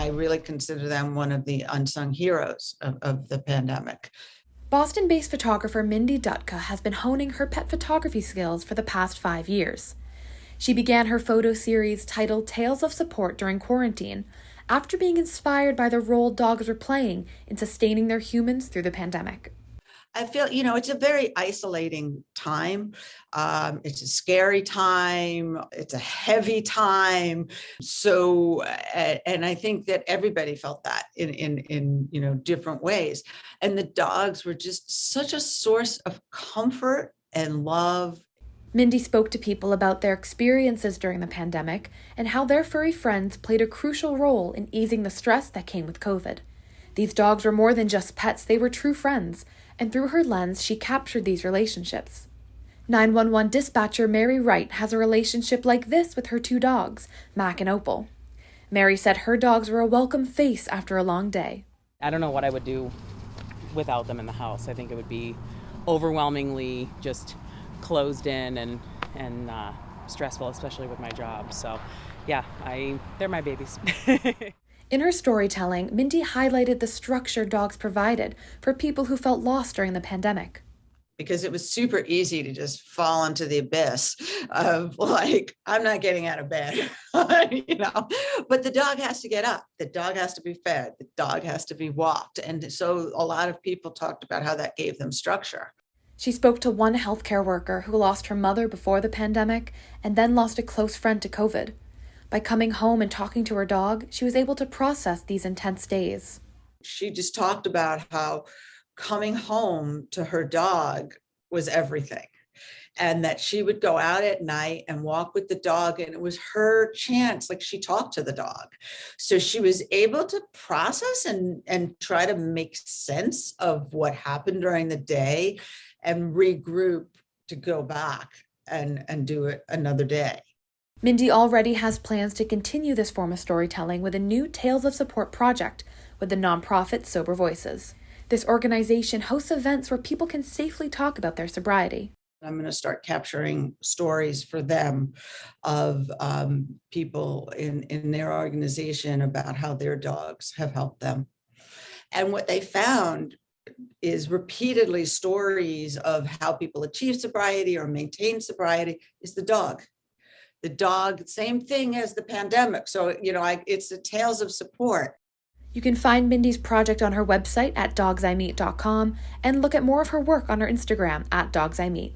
I really consider them one of the unsung heroes of the pandemic. Boston-based photographer Mindy Dutka has been honing her pet photography skills for the past 5 years. She began her photo series titled Tales of Support during quarantine after being inspired by the role dogs were playing in sustaining their humans through the pandemic. I feel, it's a very isolating time. It's a scary time. It's a heavy time. So, and I think that everybody felt that in different ways. And the dogs were just such a source of comfort and love. Mindy spoke to people about their experiences during the pandemic and how their furry friends played a crucial role in easing the stress that came with COVID. These dogs were more than just pets, they were true friends, and through her lens, she captured these relationships. 911 dispatcher Mary Wright has a relationship like this with her 2 dogs, Mac and Opal. Mary said her dogs were a welcome face after a long day. I don't know what I would do without them in the house. I think it would be overwhelmingly just closed in and stressful, especially with my job. So yeah, they're my babies. In her storytelling, Mindy highlighted the structure dogs provided for people who felt lost during the pandemic. Because it was super easy to just fall into the abyss of like, I'm not getting out of bed, but the dog has to get up. The dog has to be fed. The dog has to be walked. And so a lot of people talked about how that gave them structure. She spoke to one healthcare worker who lost her mother before the pandemic and then lost a close friend to COVID. By coming home and talking to her dog, she was able to process these intense days. She just talked about how coming home to her dog was everything, and that she would go out at night and walk with the dog, and it was her chance. Like, she talked to the dog, so she was able to process and try to make sense of what happened during the day and regroup to go back and do it another day. Mindy already has plans to continue this form of storytelling with a new Tales of Support project with the nonprofit Sober Voices. This organization hosts events where people can safely talk about their sobriety. I'm going to start capturing stories for them of people in their organization about how their dogs have helped them. And what they found is repeatedly stories of how people achieve sobriety or maintain sobriety is the dog. The dog, same thing as the pandemic. So, it's the tales of support. You can find Mindy's project on her website at dogsimeet.com and look at more of her work on her Instagram at dogsimeet.